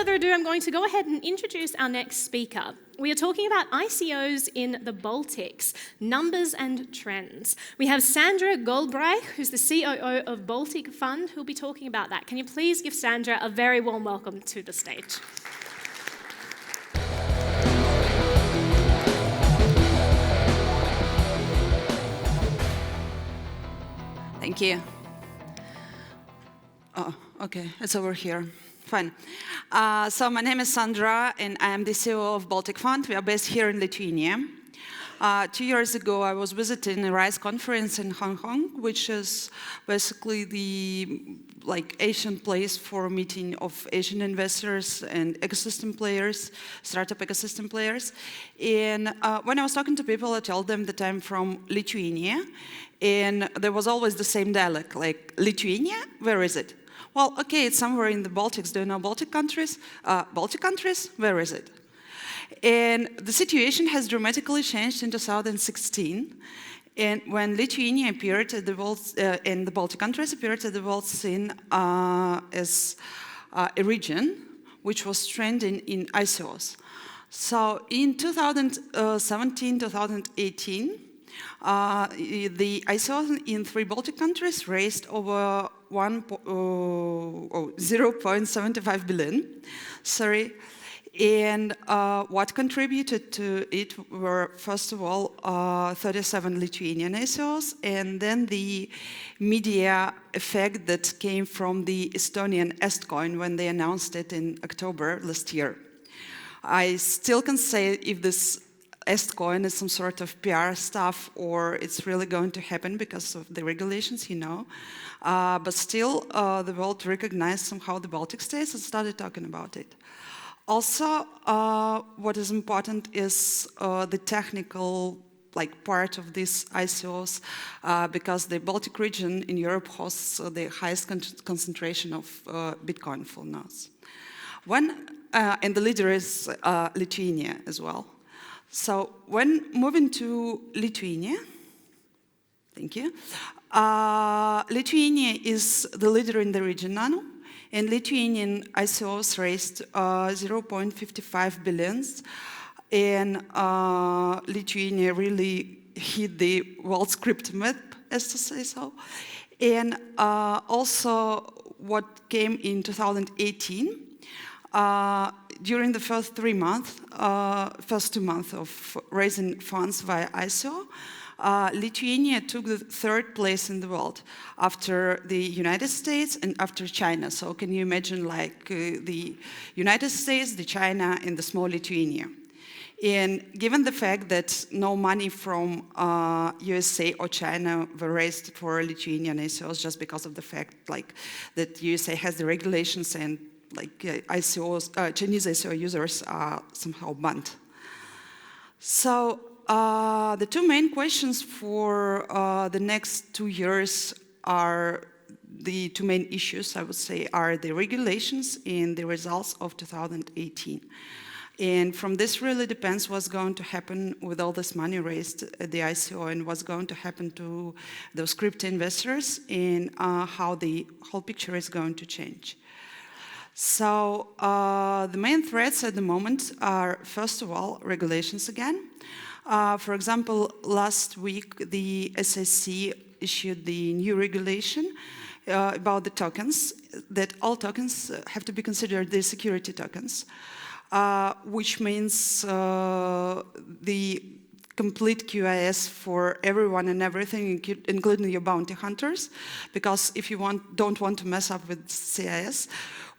further ado, I'm going to go ahead and introduce our next speaker. We are talking about ICOs in the Baltics, numbers and trends. We have Sandra Golbreich, who's the COO of Baltic Fund, who'll be talking about that. Can you please give Sandra a very warm welcome to the stage? Thank you. Oh, okay, it's over here. Fine. So my name is Sandra, and I am the COO of Baltic Fund. We are based here in Lithuania. 2 years ago, I was visiting a RISE conference in Hong Kong, which is basically the Asian place for meeting of Asian investors and ecosystem players, startup ecosystem players. And when I was talking to people, I told them that I'm from Lithuania, and there was always the same dialogue, like, Lithuania, where is it? Well, okay, it's somewhere in the Baltics. Do you know Baltic countries? Baltic countries? Where is it? And the situation has dramatically changed in 2016. And when Lithuania appeared at the world, and the Baltic countries appeared at the world scene as a region which was trending in ICOs. So in 2017, 2018, the ICOs in 3 Baltic countries raised over 0.75 billion. Sorry. And what contributed to it were, first of all, 37 Lithuanian ICOs, and then the media effect that came from the Estonian Estcoin when they announced it in October last year. I still can say if this Estcoin is some sort of PR stuff or it's really going to happen because of the regulations, you know. But still, the world recognized somehow the Baltic states and started talking about it. Also, what is important is the technical part of these ICOs, because the Baltic region in Europe hosts the highest concentration of Bitcoin full nodes. And the leader is Lithuania as well. So when moving to Lithuania, thank you, Lithuania is the leader in the region now, and Lithuanian ICOs raised 0.55 billion, and Lithuania really hit the world's crypto map, as to say so. And also what came in 2018, during the first 2 months of raising funds via ICO, Lithuania took the 3rd place in the world after the United States and after China. So can you imagine the United States, the China, and the small Lithuania? And given the fact that no money from USA or China were raised for Lithuanian ICOs just because of the fact that USA has the regulations and ICOs, Chinese ICO users are somehow banned. So the 2 main questions for the next 2 years are the 2 main issues, I would say, are the regulations and the results of 2018. And from this really depends what's going to happen with all this money raised at the ICO and what's going to happen to those crypto investors and how the whole picture is going to change. So the main threats at the moment are, first of all, regulations again. For example, last week the SEC issued the new regulation about the tokens, that all tokens have to be considered the security tokens, which means the complete QIS for everyone and everything, including your bounty hunters, because if you don't want to mess up with CIS,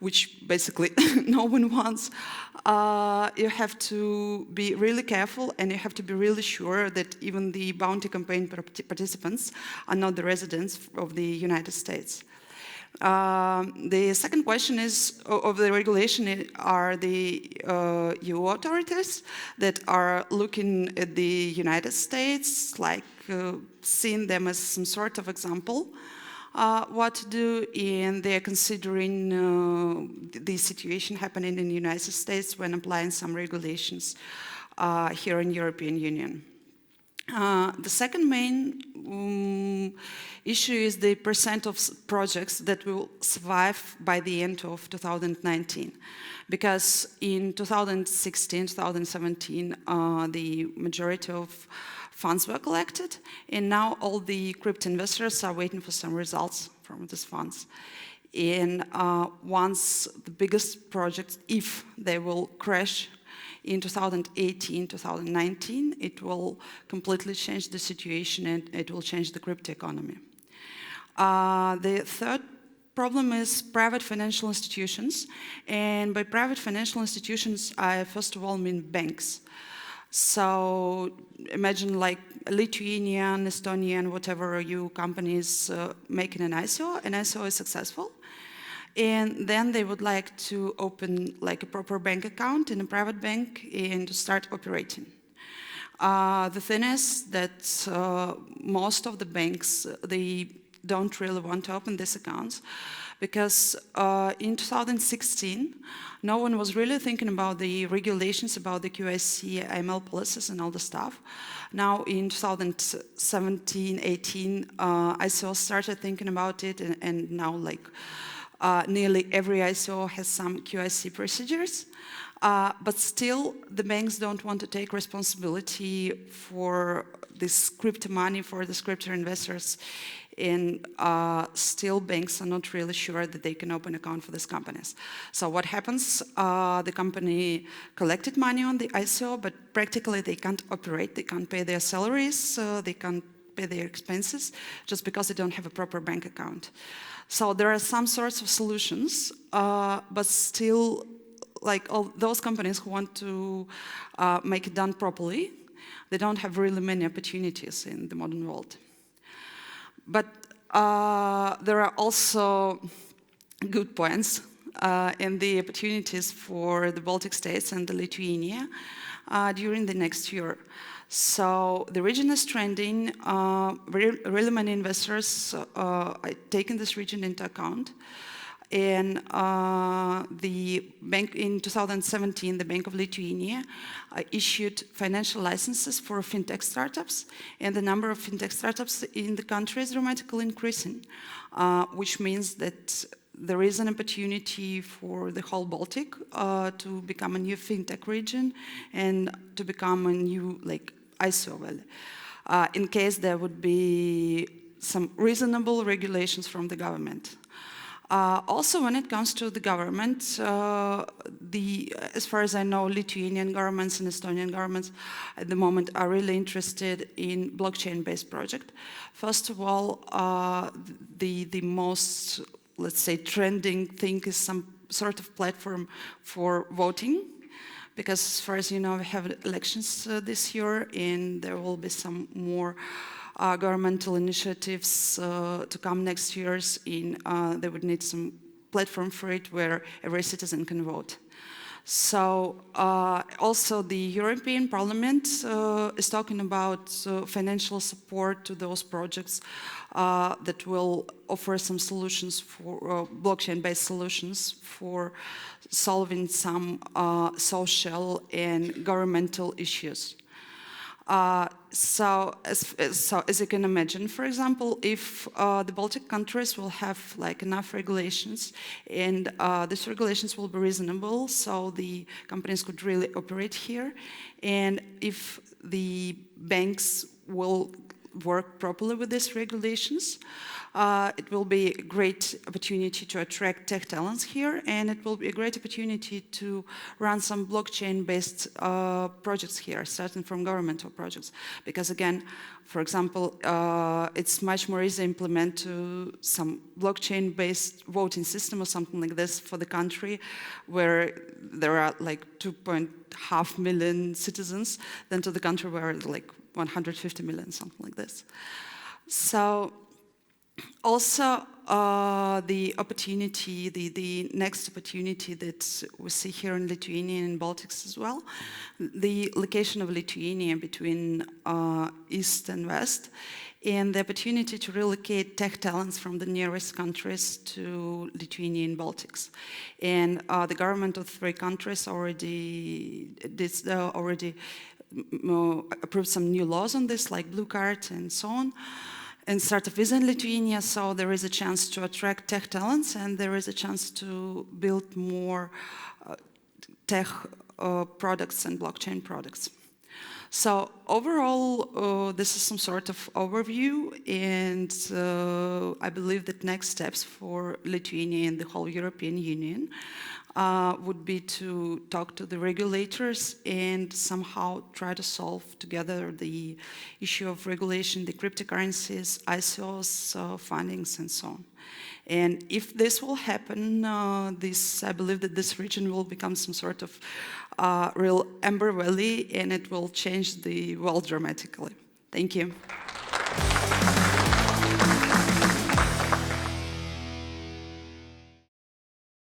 which basically no one wants, you have to be really careful and you have to be really sure that even the bounty campaign participants are not the residents of the United States. The second question is of the regulation are the EU authorities that are looking at the United States, seeing them as some sort of example what to do, and they're considering the situation happening in the United States when applying some regulations here in European Union. The second main issue is the percent of projects that will survive by the end of 2019. Because in 2016, 2017, the majority of funds were collected, and now all the crypto investors are waiting for some results from these funds. And once the biggest projects, if they will crash in 2018, 2019, it will completely change the situation and it will change the crypto economy. The third problem is private financial institutions. And by private financial institutions, I first of all mean banks. So imagine like Lithuanian, Estonian, whatever you companies making an ICO is successful. And then they would like to open like a proper bank account in a private bank and to start operating. The thing is that most of the banks, they don't really want to open these accounts because in 2016, no one was really thinking about the regulations about the QIC, AML policies and all the stuff. Now in 2017, 18, ICO started thinking about it and now like nearly every ICO has some QIC procedures, but still the banks don't want to take responsibility for this crypto money, for the crypto investors, and still banks are not really sure that they can open an account for these companies. So what happens, the company collected money on the ICO, but practically they can't operate, they can't pay their salaries, they can't pay their expenses, just because they don't have a proper bank account. So there are some sorts of solutions, but still, like all those companies who want to make it done properly, they don't have really many opportunities in the modern world. But there are also good points and the opportunities for the Baltic states and the Lithuania during the next year. So the region is trending. Really many investors are taking this region into account. And the bank in 2017, the Bank of Lithuania issued financial licenses for FinTech startups, and the number of FinTech startups in the country is dramatically increasing, which means that there is an opportunity for the whole Baltic to become a new FinTech region and to become a new like ICO valley, in case there would be some reasonable regulations from the government. Also, when it comes to the government, as far as I know, Lithuanian governments and Estonian governments at the moment are really interested in blockchain-based project. First of all, the most, let's say, trending thing is some sort of platform for voting, because as far as you know, we have elections this year, and there will be some more governmental initiatives to come next year. They would need some platform for it where every citizen can vote. So also the European Parliament is talking about financial support to those projects that will offer some solutions for blockchain-based solutions for solving some social and governmental issues. So as you can imagine, for example, if the Baltic countries will have like enough regulations and these regulations will be reasonable, so the companies could really operate here, and if the banks will work properly with these regulations, it will be a great opportunity to attract tech talents here, and it will be a great opportunity to run some blockchain-based projects here, starting from governmental projects. Because again, for example, it's much more easy to implement some blockchain-based voting system or something like this for the country where there are like 2.5 million citizens than to the country where like 150 million, something like this. So also the opportunity, the next opportunity that we see here in Lithuania and Baltics as well, the location of Lithuania between East and West, and the opportunity to relocate tech talents from the nearest countries to Lithuania and Baltics. And the government of three countries already approved some new laws on this, like Blue Card and so on, and startup visa in Lithuania. So there is a chance to attract tech talents, and there is a chance to build more tech products and blockchain products. So overall, this is some sort of overview, and I believe that next steps for Lithuania and the whole European Union would be to talk to the regulators and somehow try to solve together the issue of regulation, the cryptocurrencies, ICOs, fundings, and so on. And if this will happen, I believe that this region will become some sort of real Amber Valley, and it will change the world dramatically. Thank you.